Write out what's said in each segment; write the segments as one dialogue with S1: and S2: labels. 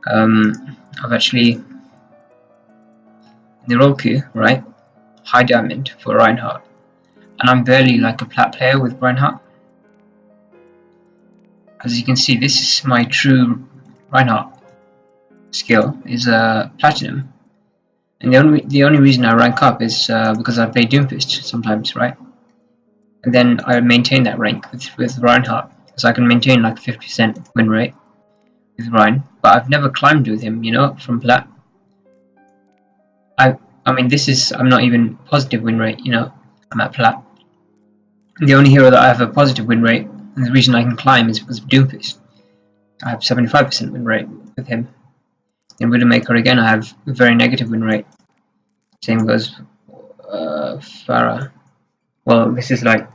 S1: I've actually, in the role queue, right, high diamond for Reinhardt, and I'm barely like a plat player with Reinhardt. As you can see, this is my true Reinhardt skill, is platinum, and the only reason I rank up is because I play Doomfist sometimes, right? And then I maintain that rank with Reinhardt, because I can maintain like 50% win rate with Rein, but I've never climbed with him, you know, from plat. I mean, I'm not even positive win rate, you know, I'm at plat. The only hero that I have a positive win rate, and the reason I can climb is because of Doomfist. I have 75% win rate with him. In Widowmaker again, I have a very negative win rate. Same goes Pharah. Well, this is like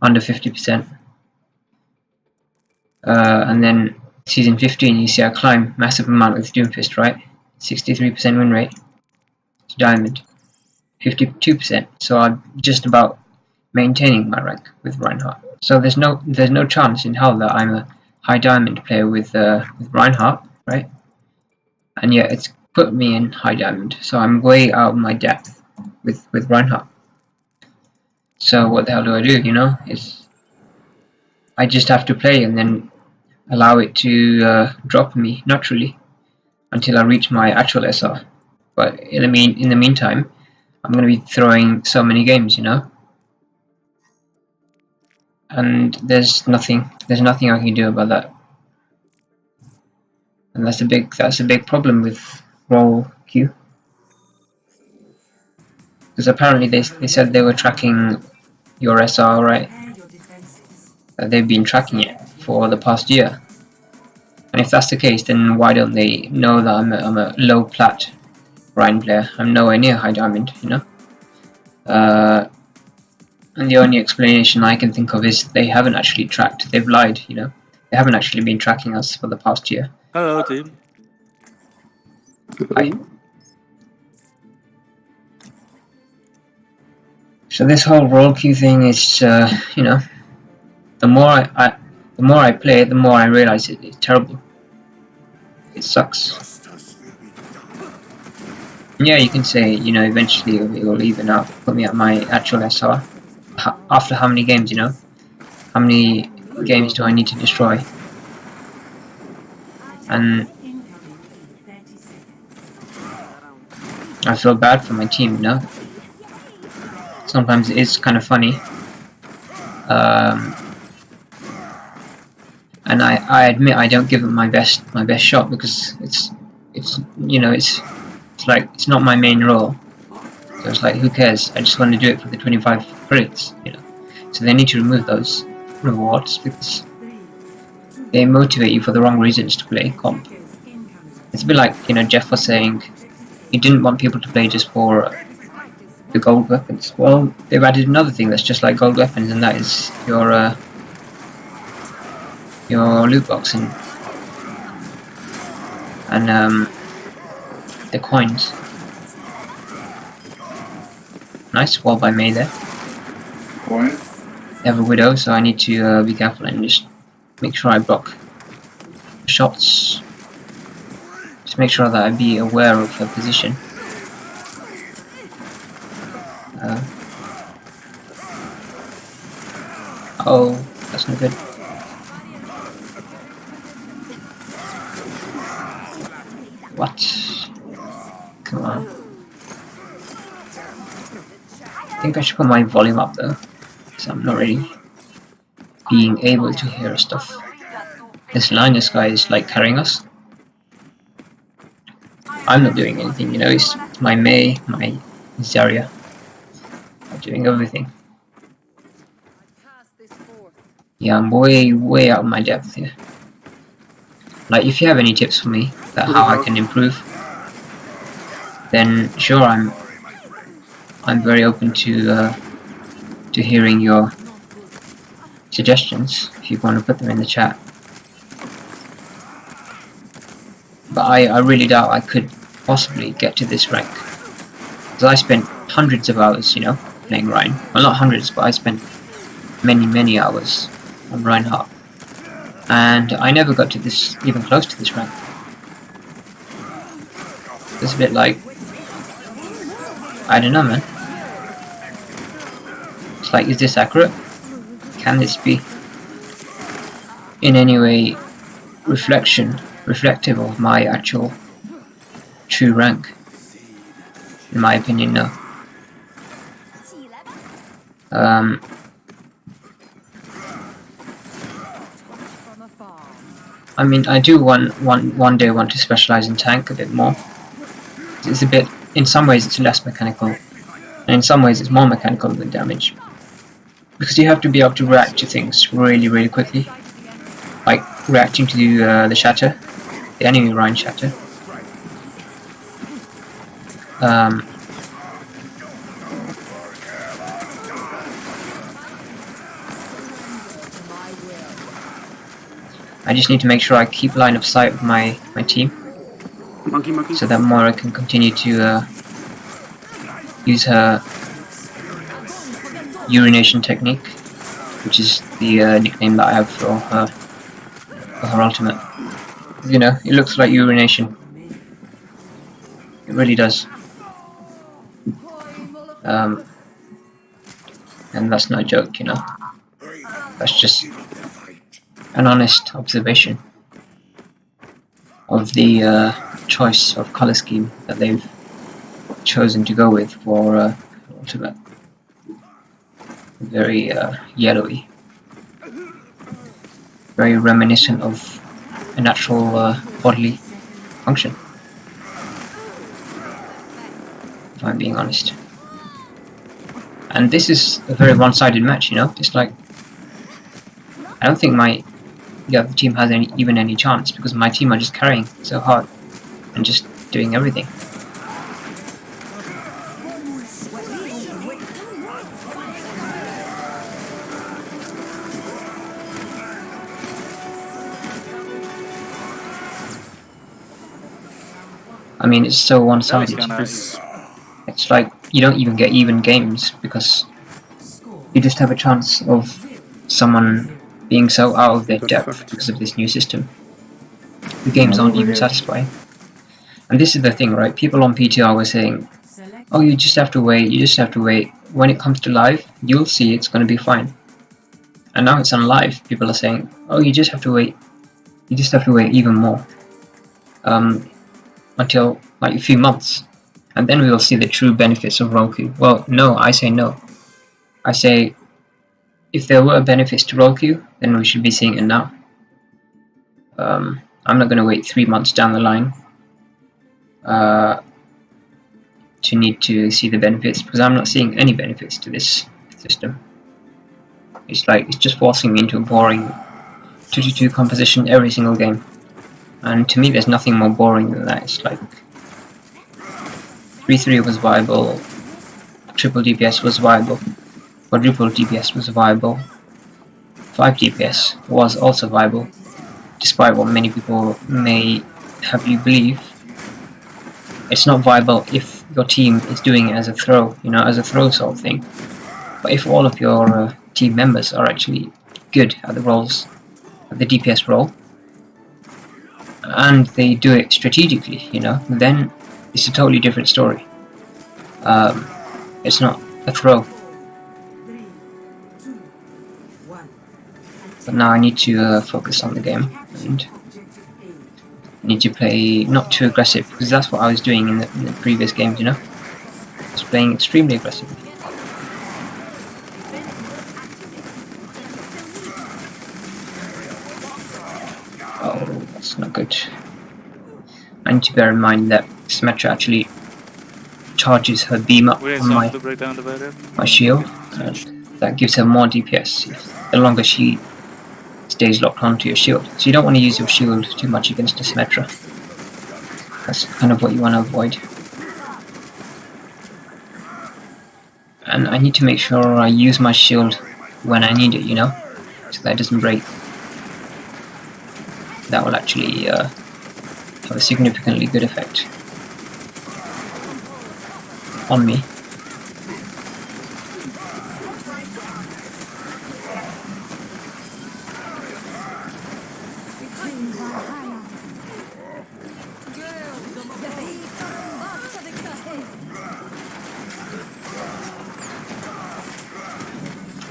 S1: under 50%. And then season 15, you see I climb massive amount with Doomfist, right? 63% win rate to Diamond, 52%. So I'm just about maintaining my rank with Reinhardt. So there's no chance in hell that I'm a high Diamond player with Reinhardt, right? And yet it's put me in high Diamond, so I'm way out of my depth with Reinhardt. So what the hell do I do? You know, I just have to play and then allow it to drop me naturally until I reach my actual SR. But in the meantime, I'm going to be throwing so many games, you know, and there's nothing I can do about that, and that's a big problem with role queue, because apparently they said they were tracking your SR, right? They've been tracking it for the past year, and if that's the case, then why don't they know that I'm a low plat Rein player? I'm nowhere near high diamond, you know. And the only explanation I can think of is they haven't actually tracked. They've lied, you know. They haven't actually been tracking us for the past year.
S2: Hello, team.
S1: Hi. So this whole role queue thing is, you know, the more I play it, the more I realize it's terrible. It sucks. Yeah, you can say, you know, eventually it will even out, put me at my actual SR. After how many games, you know? How many games do I need to destroy? And I feel bad for my team, you know? Sometimes it is kind of funny. And I admit I don't give it my best shot, because it's you know, it's like it's not my main role. So it's like, who cares? I just want to do it for the 25 credits, you know. So they need to remove those rewards, because they motivate you for the wrong reasons to play comp. It's a bit like, you know, Jeff was saying he didn't want people to play just for the gold weapons. Well, they've added another thing that's just like gold weapons, and that is your loot box and the coins. Nice wall by May there.
S3: Coin?
S1: They have a widow, so I need to be careful and just make sure I block shots. Just make sure that I be aware of her position. Oh, that's not good. What? Come on. I think I should put my volume up though, because I'm not really being able to hear stuff. This Linus guy is like carrying us. I'm not doing anything, you know, it's my May, my Zarya. I'm doing everything. Yeah, I'm way out of my depth here. Like, if you have any tips for me about how I can improve, then sure, I'm very open to hearing your suggestions if you want to put them in the chat. But I really doubt I could possibly get to this rank, because I spent hundreds of hours, you know, playing Rein. Well, not hundreds, but I spent many hours on Reinhardt, and I never got to this, even close to this rank. It's a bit like, I don't know, man. It's like, is this accurate? Can this be in any way reflective of my actual true rank? In my opinion, no. I mean, I do one day want to specialize in tank a bit more. It's a bit, in some ways it's less mechanical, and in some ways it's more mechanical than damage. Because you have to be able to react to things really quickly. Like reacting to the shatter, the enemy Rhine shatter. I just need to make sure I keep line of sight of my team, so that Moira can continue to use her urination technique, which is the nickname that I have for her ultimate. You know, it looks like urination. It really does. And that's no joke, you know. That's just an honest observation of the choice of color scheme that they've chosen to go with for ultimate. Very yellowy, very reminiscent of a natural bodily function, if I'm being honest. And this is a very one-sided match, you know. It's like, I don't think the other team has even any chance, because my team are just carrying so hard and just doing everything. I mean, it's so one-sided. It's like you don't even get even games, because you just have a chance of someone being so out of their depth because of this new system. The games aren't even satisfying. And this is the thing, right? People on PTR were saying, oh, you just have to wait, you just have to wait. When it comes to live, you'll see it's going to be fine. And now it's on live, people are saying, oh, you just have to wait. You just have to wait even more. Until like a few months. And then we will see the true benefits of Roku. Well, no, I say no. I say, if there were benefits to Roku, then we should be seeing it now. I'm not going to wait 3 months down the line to need to see the benefits, because I'm not seeing any benefits to this system. It's like, it's just forcing me into a boring 2-2 composition every single game. And to me, there's nothing more boring than that. It's like 3-3 was viable, triple DPS was viable, quadruple DPS was viable, 5 DPS was also viable, despite what many people may have you believe. It's not viable if your team is doing it as a throw, you know, as a throw sort of thing. But if all of your team members are actually good at the roles, at the DPS role, and they do it strategically, you know, then it's a totally different story. It's not a throw. But now I need to focus on the game, and I need to play not too aggressive, because that's what I was doing in the previous games, you know. I was playing extremely aggressively. Oh, that's not good. I need to bear in mind that Symmetra actually charges her beam up on my shield, and that gives her more DPS the longer she stays locked onto your shield. So you don't want to use your shield too much against a Symmetra. That's kind of what you want to avoid. And I need to make sure I use my shield when I need it, you know, so that it doesn't break. That will actually have a significantly good effect on me.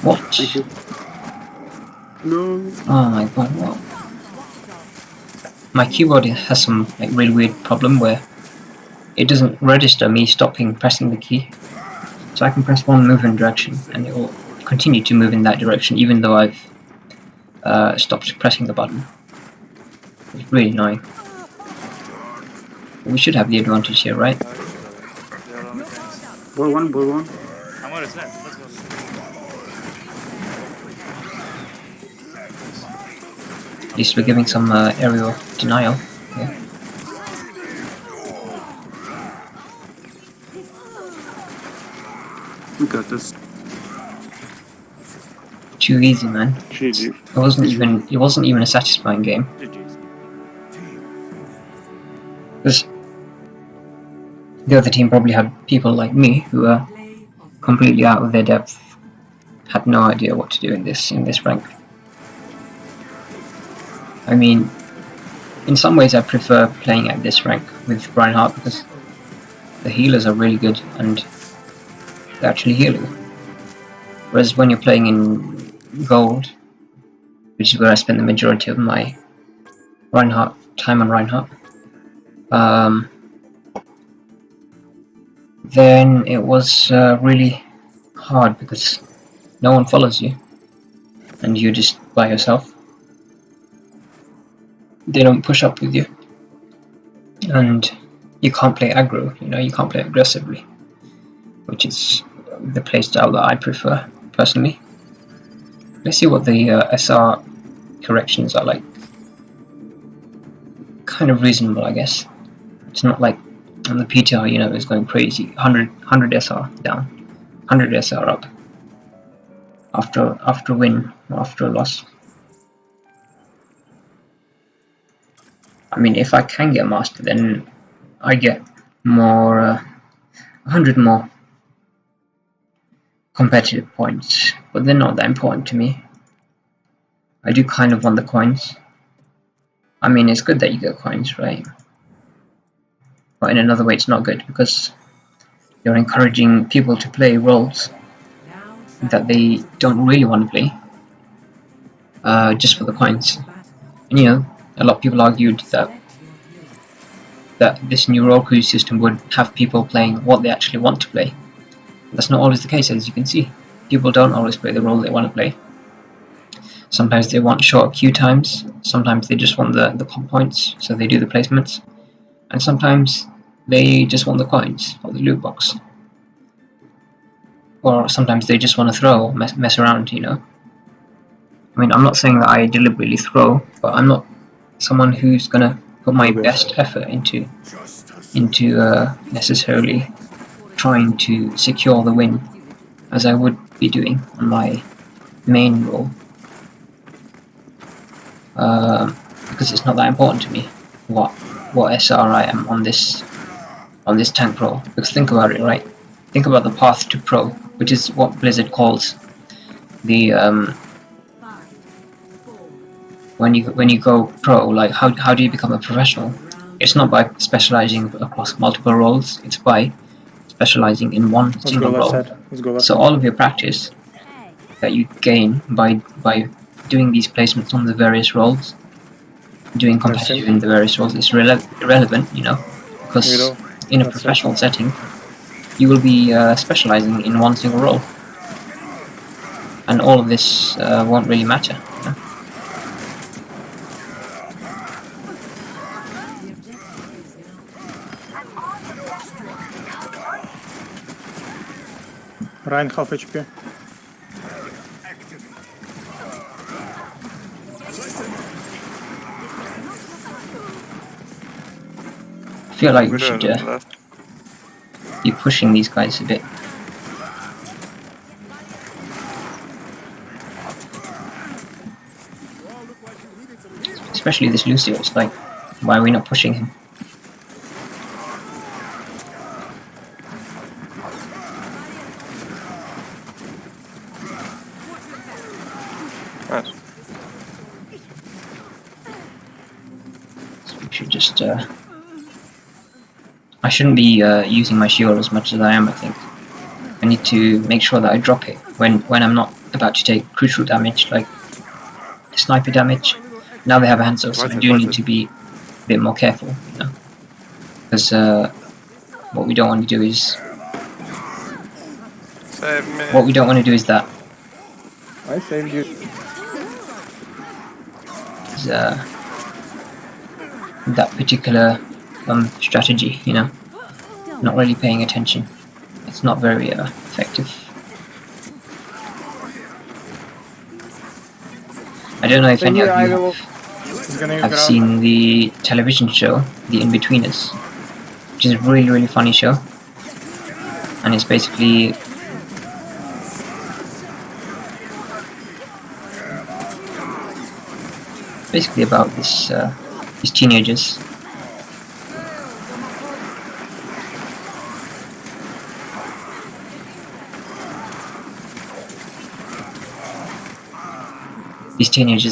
S1: What?
S2: Thank you. No.
S1: Oh my god, what? My keyboard has some like really weird problem where it doesn't register me stopping pressing the key. So I can press one movement direction and it will continue to move in that direction even though I've stopped pressing the button. It's really annoying. We should have the advantage here, right?
S2: Ball one, ball one.
S3: I'm on his net. Let's go.
S1: At least we're giving some aerial denial. Yeah.
S2: We got this.
S1: Too easy, man.
S3: GG.
S1: It wasn't even a satisfying game.
S3: GG's.
S1: Because the other team probably had people like me who are completely out of their depth, had no idea what to do in this rank. I mean, in some ways I prefer playing at this rank with Reinhardt because the healers are really good and they actually heal you. Whereas when you're playing in gold, which is where I spend the majority of my time on Reinhardt, then it was really hard because no one follows you and you're just by yourself. They don't push up with you and you can't play aggro, you can't play aggressively, which is the playstyle that I prefer personally. Let's see what the SR corrections are like. Kind of reasonable, I guess. It's not like on the PTR, it's going crazy. 100 SR down, 100 SR up. After a win or after a loss. I mean, if I can get master, then I get more 100 more competitive points, but they're not that important to me. I do kind of want the coins. I mean, it's good that you get coins, right? But in another way, it's not good because you're encouraging people to play roles that they don't really want to play just for the coins. And a lot of people argued that this new role queue system would have people playing what they actually want to play. That's not always the case, as you can see. People don't always play the role they want to play. Sometimes they want short queue times, sometimes they just want the comp points, so they do the placements, and sometimes they just want the coins or the loot box. Or sometimes they just want to throw, mess around, I mean, I'm not saying that I deliberately throw, but I'm not someone who's gonna put my best effort into necessarily trying to secure the win as I would be doing on my main role, because it's not that important to me what SR I am on this tank role. Because think about it, right? Think about the path to pro, which is what Blizzard calls the when you go pro. Like how do you become a professional? It's not by specializing across multiple roles, it's by specializing in one single role. So all of your practice that you gain by doing these placements on the various roles, doing competitive in the various roles, is irrelevant, because in a professional setting you will be specializing in one single role, and all of this won't really matter.
S4: Ryan half HP.
S1: I feel like we should be pushing these guys a bit. Especially this Lucio, it's like, why are we not pushing him?
S3: Nice.
S1: So we should just I shouldn't be using my shield as much as I am, I think. I need to make sure that I drop it when I'm not about to take crucial damage, like sniper damage. Now they have a Hanzo, so I do need to be a bit more careful, you know, because what we don't want to do is
S3: Save me.
S1: what we don't want to do is that
S5: I saved you.
S1: is, that particular strategy, you know, not really paying attention. It's not very effective. I don't know if any of you
S4: He's gonna use
S1: have
S4: ground.
S1: seen the television show, The In-Betweeners, which is a really, really funny show. And it's basically about this these teenagers.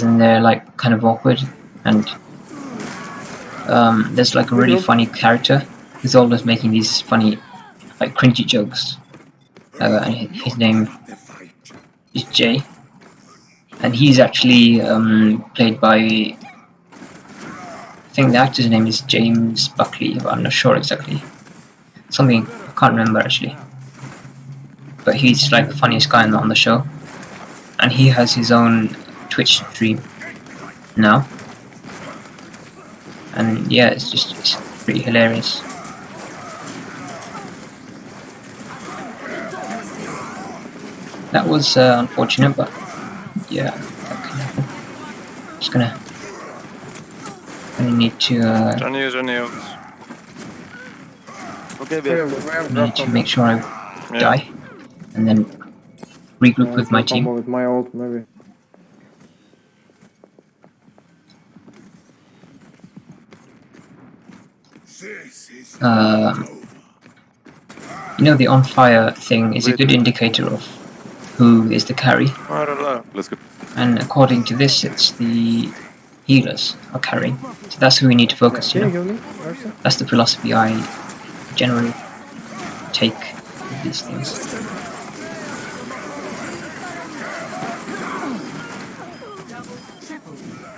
S1: And they're like kind of awkward, and there's like a really funny character who's always making these funny, like cringy jokes. And his name is Jay, and he's actually played by, I think the actor's name is James Buckley, but I'm not sure exactly. Something I can't remember actually. But he's like the funniest guy on the show, and he has his own Twitch stream now, and yeah, it's pretty hilarious. That was unfortunate, but yeah, that can happen. Just gonna need to
S3: Don't use any else.
S2: Okay,
S1: need to make sure I die, and then regroup with my team.
S5: With my ult, maybe.
S1: You know, the on fire thing is a good indicator of who is the carry,
S3: I don't know.
S2: Let's go.
S1: and according to this, it's the healers are carrying. So that's who we need to focus. You
S5: Can
S1: know,
S5: you heal me, Marcel?
S1: that's the philosophy I generally take with these things.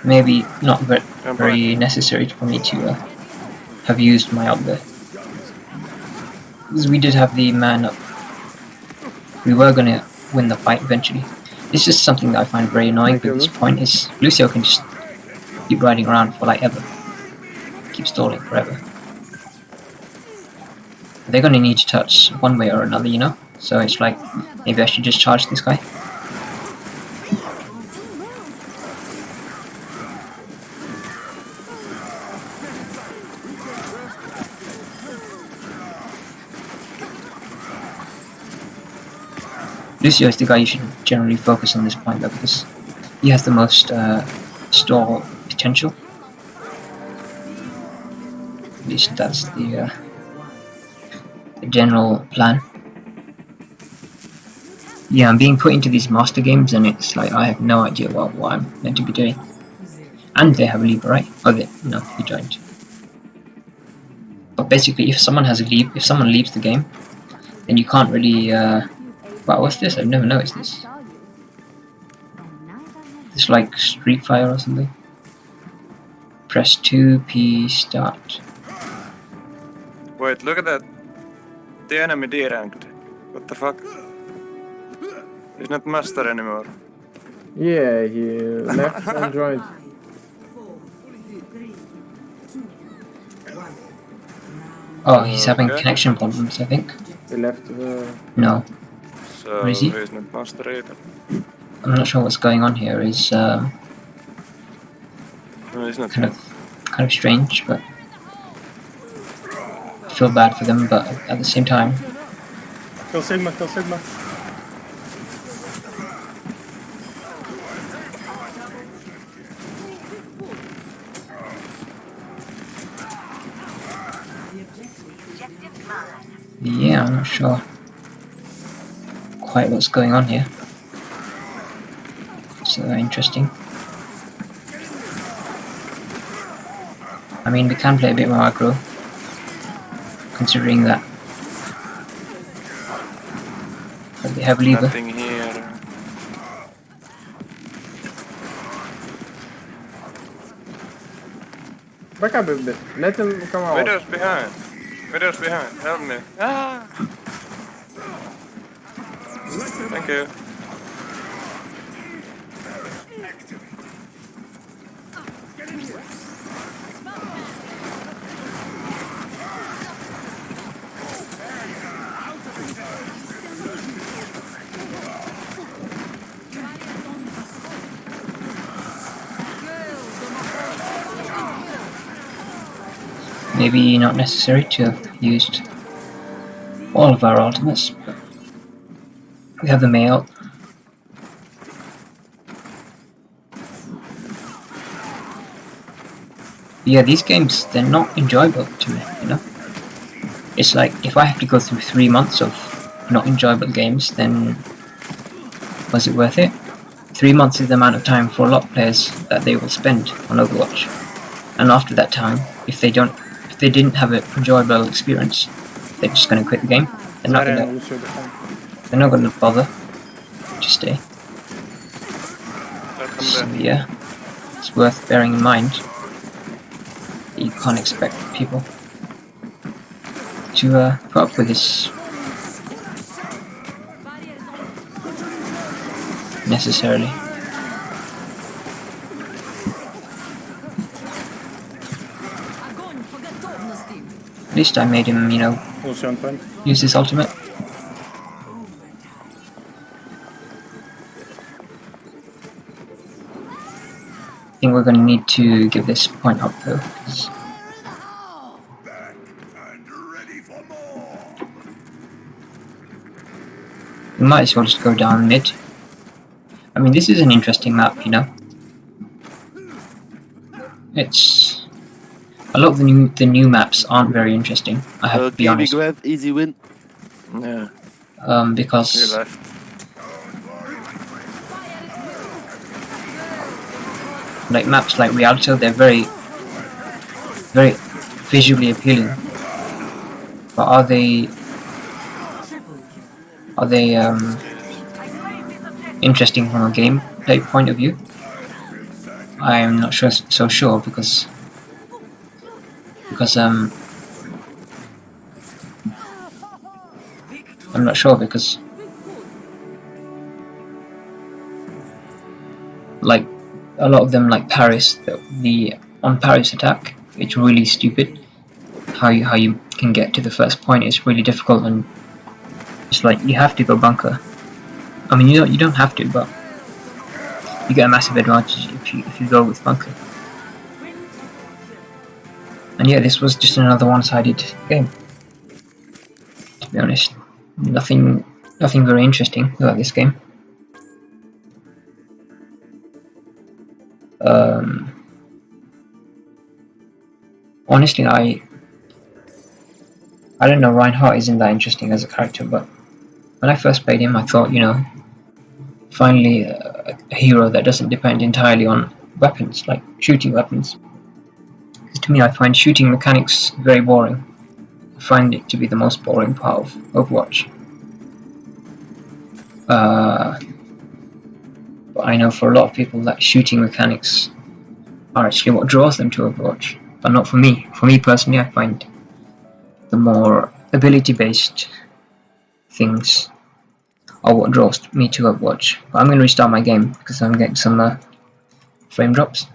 S1: Maybe not very necessary for me to have used my ult there, because we did have the man up. We were gonna win the fight eventually. It's just something that I find very annoying at this point is Lucio can just keep riding around for like ever. Keep stalling forever. They're gonna need to touch one way or another, you know? So it's like, maybe I should just charge this guy. Lucio is the guy you should generally focus on this point though, because he has the most stall potential. At least that's the general plan. Yeah, I'm being put into these master games and it's like I have no idea what I'm meant to be doing. And they have a lever, right? Oh, no, he joined. But basically, if someone leaves the game, then you can't really wow, what's this? I've never noticed this. It's like Street Fighter or something. Press 2P start.
S3: Wait, look at that. The enemy deranked. What the fuck? He's not master anymore.
S5: Yeah, he left and joined.
S1: Oh, he's having
S3: Okay.
S1: connection problems, I think.
S5: He left.
S1: No,
S3: So
S1: Where is he?
S3: he's not master either.
S1: I'm not sure what's going on here. It's
S3: No, he's not.
S1: kind of strange, but I feel bad for them. But at the same time,
S4: Kill Sigma, kill Sigma.
S1: yeah, I'm not sure quite what's going on here. So interesting. I mean, we can play a bit more aggro, considering that they have lever.
S3: Nothing here.
S5: Back up a bit. Let him come out.
S3: Widow's behind. Widow's behind. Help me. Ah! Thank you.
S1: Maybe not necessary to have used all of our ultimates, but we have the mail. Yeah, these games, they're not enjoyable to me, you know? It's like, if I have to go through 3 months of not enjoyable games, then was it worth it? 3 months is the amount of time for a lot of players that they will spend on Overwatch. And after that time, if they didn't have an enjoyable experience, they're just gonna quit the game. They're not gonna bother to stay. So yeah, it's worth bearing in mind. You can't expect people to put up with this necessarily. At least I made him, you know, use his ultimate. I think we're going to need to give this point up though. We might as well just go down mid. I mean, this is an interesting map, you know. It's a lot of the new maps aren't very interesting. I have to be honest.
S6: Grab, easy win.
S3: Yeah.
S1: Because
S3: You left.
S1: like maps like Rialto, they're very visually appealing. But are they interesting from a gameplay point of view? I'm not so sure because I'm not sure because like a lot of them, like Paris, the on Paris attack, it's really stupid. How you can get to the first point is really difficult, and it's like you have to go bunker. I mean, you don't have to, but you get a massive advantage if you go with bunker. And yeah, this was just another one-sided game. To be honest, nothing very interesting about this game. Honestly, I don't know, Reinhardt isn't that interesting as a character, but when I first played him, I thought, you know, finally a hero that doesn't depend entirely on weapons, like shooting weapons. Because to me, I find shooting mechanics very boring. I find it to be the most boring part of Overwatch. But I know for a lot of people that shooting mechanics are actually what draws them to Overwatch. But not for me. For me personally, I find the more ability-based things are what draws me to Overwatch. But I'm going to restart my game because I'm getting some frame drops.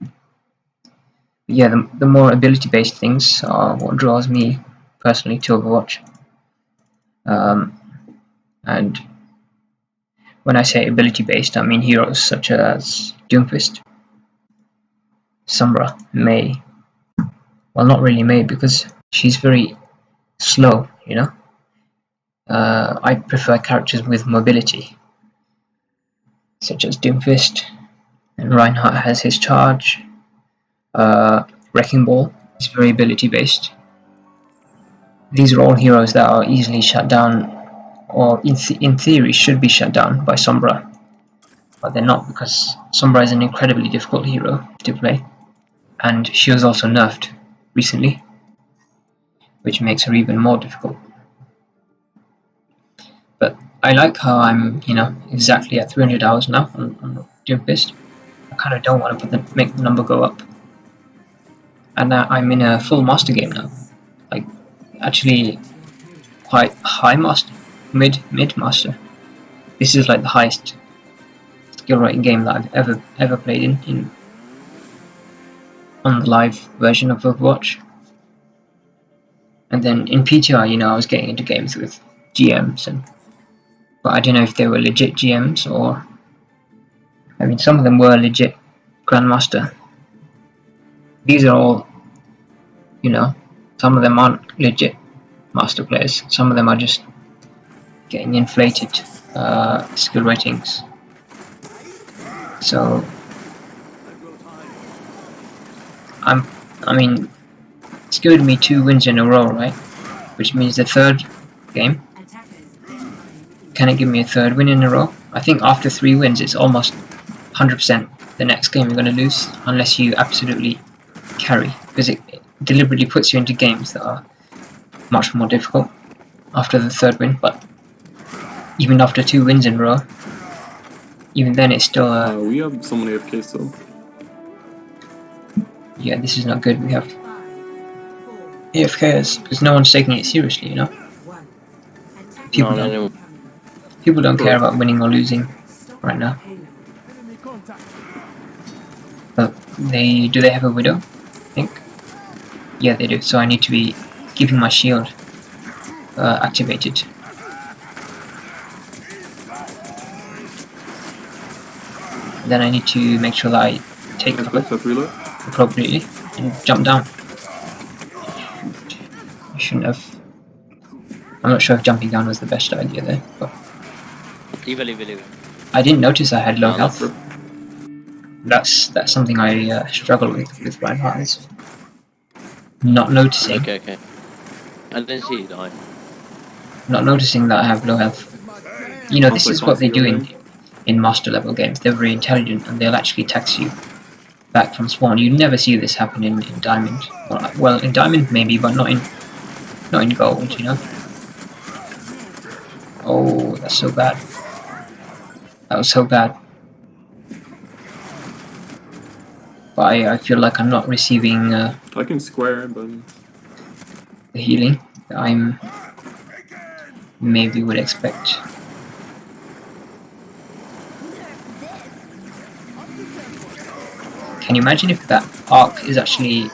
S1: But yeah, the more ability-based things are what draws me personally to Overwatch. And when I say ability-based, I mean heroes such as Doomfist, Sombra, Mei. Well, not really Mei because she's very slow, you know. I prefer characters with mobility, such as Doomfist, and Reinhardt has his charge. Wrecking Ball is very ability based. These are all heroes that are easily shut down, or in theory should be shut down by Sombra, but they're not because Sombra is an incredibly difficult hero to play, and she was also nerfed recently, which makes her even more difficult. But I like how I'm, you know, exactly at 300 hours now on Doomfist. I kind of don't want to make the number go up. and I'm in a full master game now. Like, actually, quite high master, mid master. This is like the highest skill rating game that I've ever played in on the live version of Overwatch. And then in PTR, you know, I was getting into games with GMs, but I don't know if they were legit GMs or, I mean, some of them were legit Grandmaster. These are all, you know, some of them aren't legit master players. Some of them are just getting inflated skill ratings. So I mean, it's given me 2 wins in a row, right? Which means the third game. Can it give me a third win in a row? I think after 3 wins, it's almost 100% the next game you're going to lose, unless you absolutely carry, because it deliberately puts you into games that are much more difficult after the third win. But even after 2 wins in a row, even then it's still
S2: we have so many AFK still.
S1: yeah, this is not good. We have AFKs because no one's taking it seriously, you know. People don't care about winning or losing right now. But do they have a widow? I think. Yeah, they do. So I need to be keeping my shield activated. Then I need to make sure that I take cover appropriately and jump down. I shouldn't have. I'm not sure if jumping down was the best idea there, but
S6: Leave.
S1: I didn't notice I had low health. That's something I struggle with Reinhardt, is not noticing.
S6: Okay. I didn't see you die.
S1: Not noticing that I have low health. You know, this is what they do in master level games. They're very intelligent and they'll actually tax you back from spawn. You never see this happen in Diamond. Well, in Diamond maybe, but not in Gold, you know. Oh, that's so bad. That was so bad. But I feel like I'm not receiving
S2: I can square, but
S1: the healing that I'm maybe would expect. Can you imagine if that arc is actually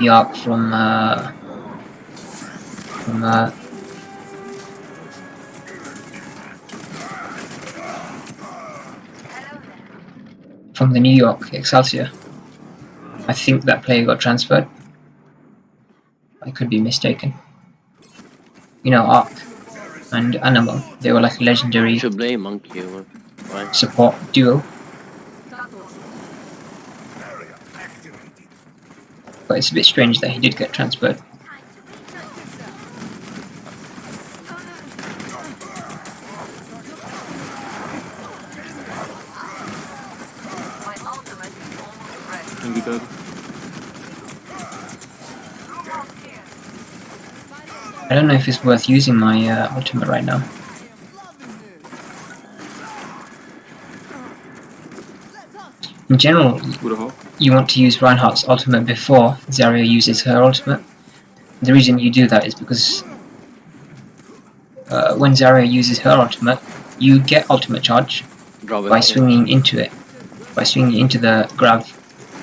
S1: the arc from the New York Excelsior? I think that player got transferred. I could be mistaken. You know, Arc and Animal, they were like a legendary
S6: Should blame Monkey, right?
S1: support duo. But it's a bit strange that he did get transferred.
S2: can be dead.
S1: I don't know if it's worth using my ultimate right now. In general, you want to use Reinhardt's ultimate before Zarya uses her ultimate. The reason you do that is because when Zarya uses her ultimate, you get ultimate charge by swinging into it, by swinging into the grab.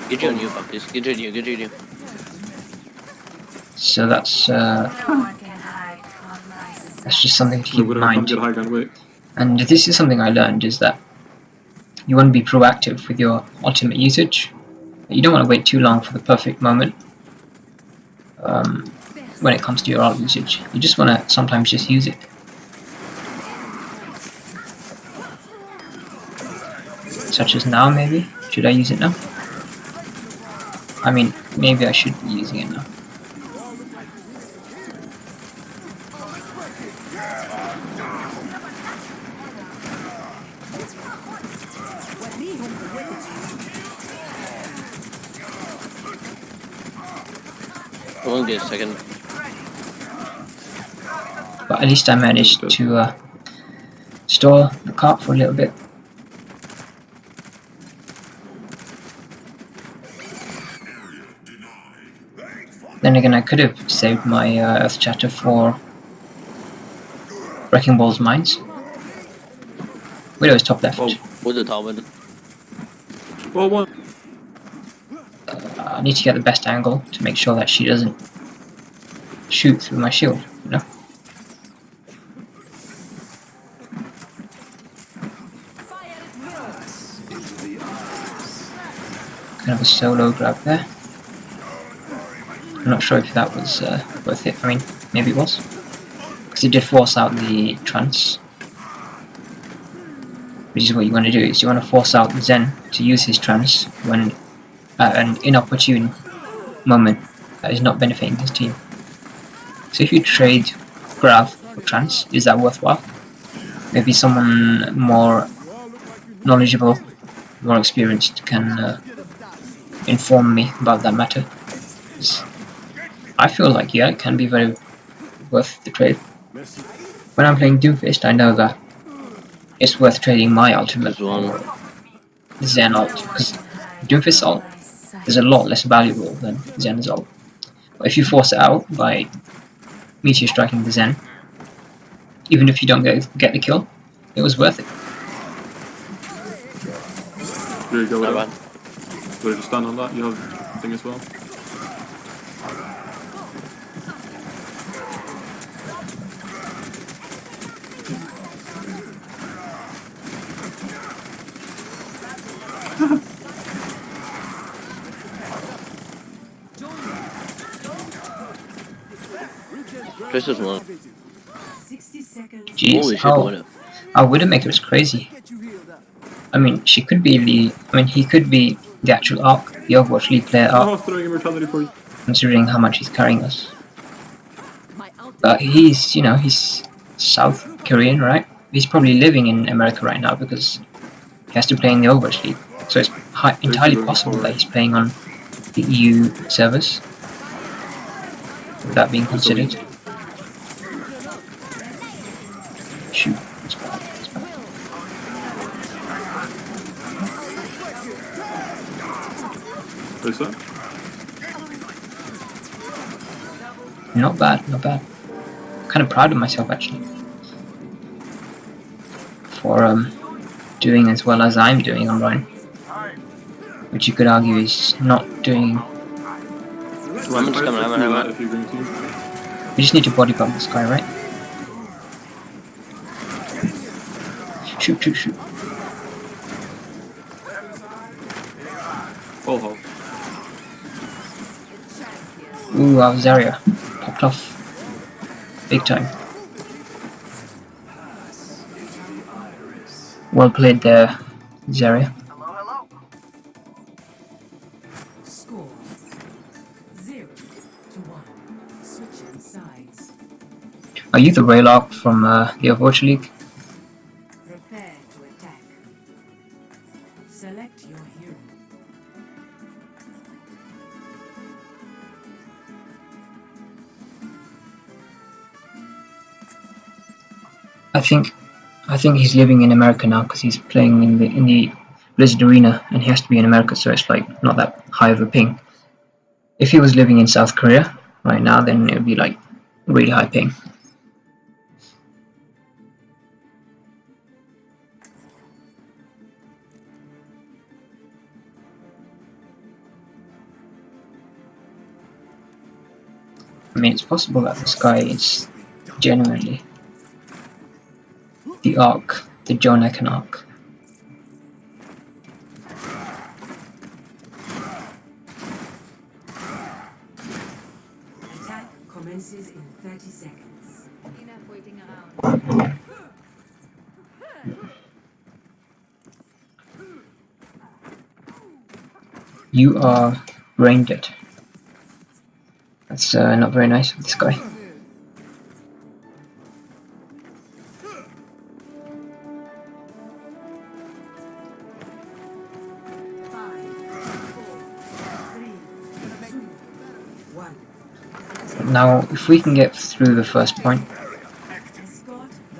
S6: Get on you, Baptist. Get on you.
S1: So that's just something to keep in mind. And this is something I learned, is that you want to be proactive with your ultimate usage. You don't want to wait too long for the perfect moment when it comes to your ult usage. You just want to sometimes just use it. Such as now, maybe? Should I use it now? I mean, maybe I should be using it now.
S6: It won't be a second.
S1: But at least I managed to store the cart for a little bit. Then again, I could have saved my Earth Chatter for Wrecking Ball's mines. Widow is top left.
S2: Oh,
S6: With the top, with the...
S2: well, one.
S1: I need to get the best angle to make sure that she doesn't shoot through my shield, you know? Kind of a solo grab there. I'm not sure if that was worth it. I mean, maybe it was. Because it did force out the trance. Which is what you want to do, is you want to force out Zen to use his trance when an inopportune moment that is not benefiting his team. So if you trade Grav for trance, is that worthwhile? Maybe someone more knowledgeable, more experienced can inform me about that matter. I feel like, yeah, it can be very worth the trade. When I'm playing Doomfist, I know that it's worth trading my ultimate for Zen ult, because Doomfist ult is a lot less valuable than Zen's ult. But if you force it out by meteor striking the Zen, even if you don't get the kill, it was worth it.
S2: There you go.
S6: Not
S2: Widow.
S6: bad.
S2: Widow, just stand on that. You have thing as well.
S6: Tracer's one.
S7: 60 seconds.
S1: Jeez,
S6: Holy shit,
S1: how
S6: Widow.
S1: our Widowmaker is crazy. I mean, she could be the. I mean, he could be the actual Arc, the Overwatch League player Arc,
S2: Oh, throwing immortality for you.
S1: considering how much he's carrying us. But he's, you know, he's South Korean, right? He's probably living in America right now because he has to play in the Overwatch League. So it's entirely possible that he's playing on the EU servers. With that being considered. Shoot. It's bad. It's bad.
S2: Where's that?
S1: Not bad, not bad. Kind of proud of myself actually. For doing as well as I'm doing on Ryan. Which you could argue is not doing.
S2: Right,
S6: just coming, I'm
S2: do
S6: out.
S2: that if you're going to.
S1: We just need to body bump this guy, right? Shoot, shoot, shoot.
S2: Full hole.
S1: Ooh, Zarya popped off. Big time. Well played there, Zarya.
S7: Score 0-1. Switching sides.
S1: Are you the Rail Arc from the Overwatch League?
S7: Prepare to attack. Select your hero.
S1: I think he's living in America now because he's playing in the Blizzard Arena and he has to be in America, so it's like not that high of a ping. If he was living in South Korea right now, then it would be like really high ping. I mean, it's possible that this guy is genuinely the Arc, the Jonakan Arc.
S7: Attack commences in 30 seconds.
S8: Enough waiting around.
S1: You are brain dead. That's not very nice of this guy. Now, if we can get through the first point,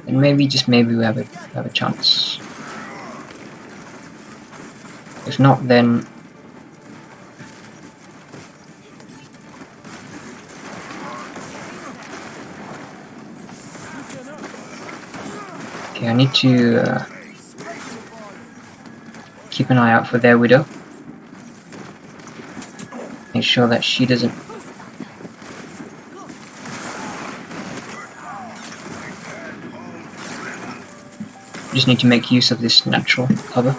S1: then maybe, just maybe, we have a chance. If not, then Okay, I need to keep an eye out for their Widow. Make sure that she doesn't. Just need to make use of this natural cover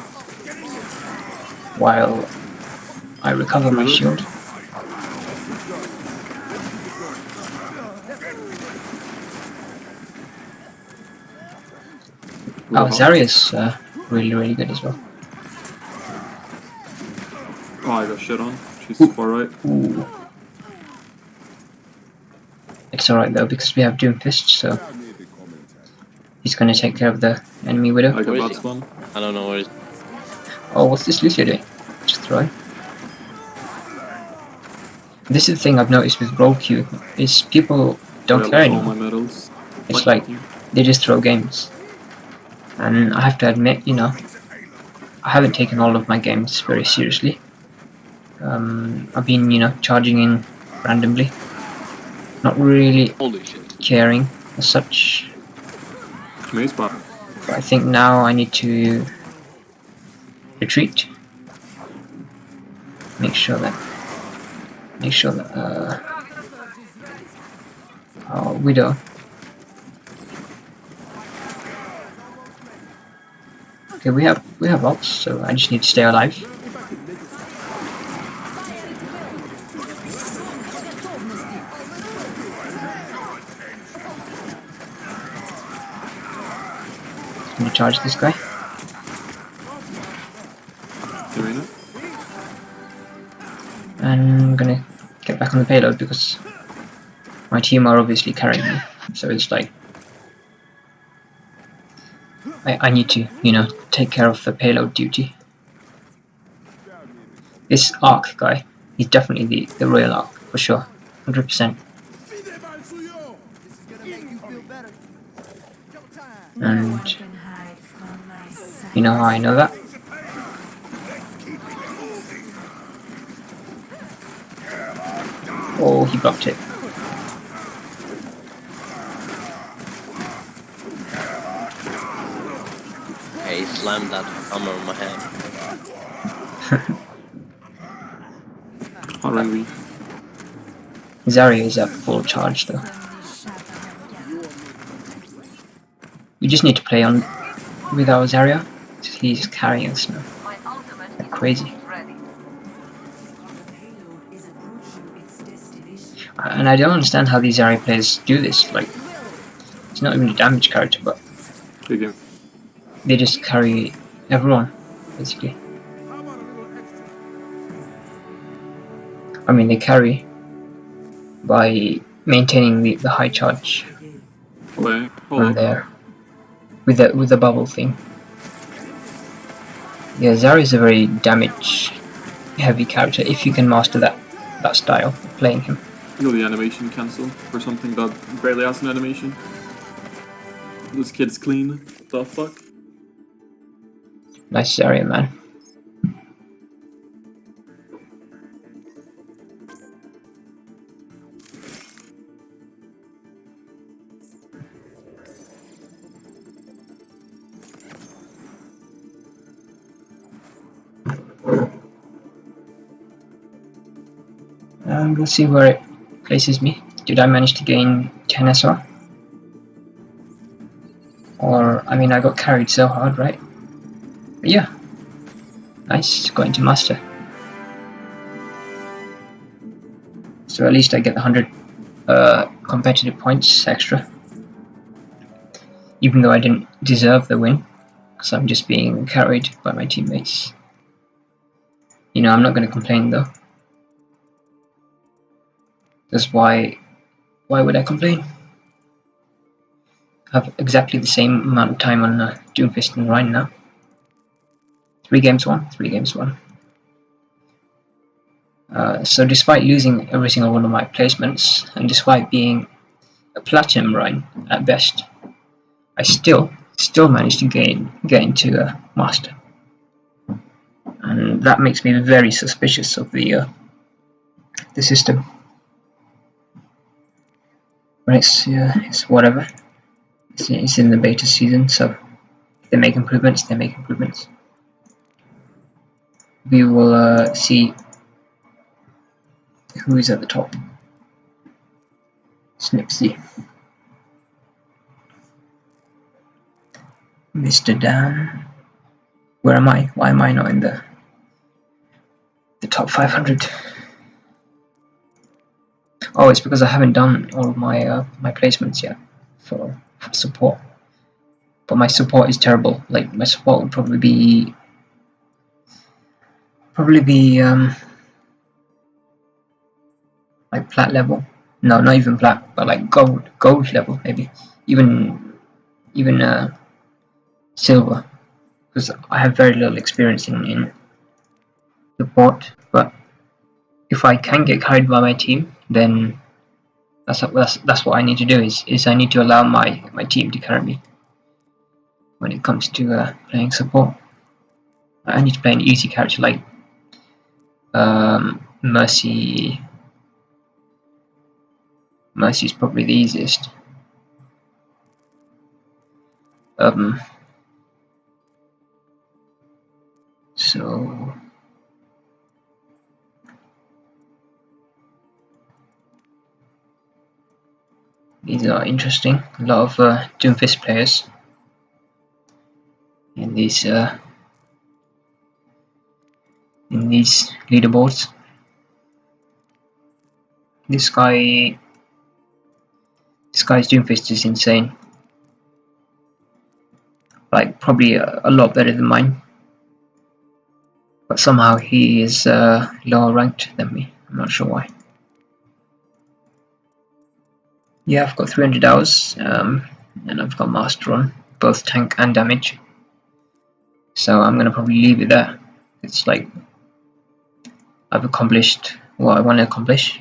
S1: while I recover my shield. Oh, Zarya's really good as well.
S2: Oh, I got shit on. She's far right.
S1: Ooh. It's alright though, because we have Doomfist, so he's gonna take care of the enemy Widow.
S2: I got
S6: Where is
S2: bad
S6: he?
S2: spawn.
S6: I don't know where he's.
S1: Oh, what's this Lucio doing? Just throwing. This is the thing I've noticed with role queue, is people don't care
S2: All my
S1: anymore.
S2: medals.
S1: It's like, they just throw games. And I have to admit, you know, I haven't taken all of my games very seriously. I've been, you know, charging in randomly. Not really
S6: Holy shit.
S1: caring as such.
S2: Maze spot.
S1: But I think now I need to retreat. Make sure that our Widow. Okay, we have ults, so I just need to stay alive. I'm gonna charge this guy.
S2: Doing it.
S1: And I'm gonna get back on the payload because my team are obviously carrying me. So it's like I need to, you know, take care of the payload duty. This Arc guy, he's definitely the royal Arc for sure, 100%. And
S7: Can hide from my sight.
S1: you know how I know that? Oh, he blocked it.
S6: Hey, he slammed that hammer on my head.
S2: Hot run me.
S1: Zarya is at full charge though. We just need to play on with our Zarya. He's carrying us now. Like crazy.
S7: The payload is approaching its destination.
S1: And I don't understand how these Zarya players do this. Like, it's not even a damage character, but
S2: Big game.
S1: they just carry everyone, basically. I mean, they carry by maintaining the high charge
S2: Wait, hold
S1: on
S2: on.
S1: there with the bubble thing. Yeah, Zarya is a very damage heavy character if you can master that style of playing him.
S2: You know the animation cancel for something that barely has an animation. This kid's clean. The fuck?
S1: Nice Zarya, man. And we'll see where it places me. Did I manage to gain 10 SR? Or, I mean, I got carried so hard, right? But yeah. Nice, got into Master. So at least I get the 100 competitive points extra. Even though I didn't deserve the win, because I'm just being carried by my teammates. You know, I'm not going to complain though. Because why would I complain? I have exactly the same amount of time on Doomfist and Rhine now. 3 games won, 3 games won. So despite losing every single one of my placements, and despite being a platinum Rhine at best, I still managed to get into a Master. And that makes me very suspicious of the system. But it's whatever. It's in the beta season, so They make improvements. They make improvements. We will see who is at the top. Snipsy. Mr. Dan. Where am I? Why am I not in the top 500? Oh, it's because I haven't done all of my my placements yet for support. But my support is terrible. Like my support would probably be like plat level. No, not even plat, but like gold level maybe. Even silver, because I have very little experience in support. But if I can get carried by my team, then that's what I need to do. Is I need to allow my team to carry me when it comes to playing support. I need to play an easy character like Mercy. Mercy is probably the easiest. So these are interesting. A lot of Doomfist players in these leaderboards. This guy's Doomfist is insane. Like probably a lot better than mine. But somehow he is lower ranked than me. I'm not sure why. Yeah, I've got 300 hours, and I've got Master on both tank and damage. So I'm gonna probably leave it there. It's like I've accomplished what I want to accomplish,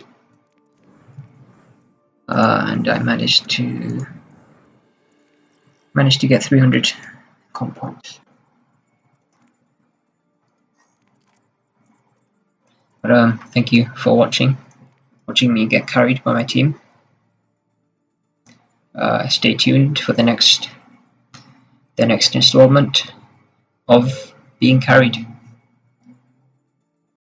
S1: and I managed to get 300 comp points. But thank you for watching me get carried by my team. Stay tuned for the next installment of being carried.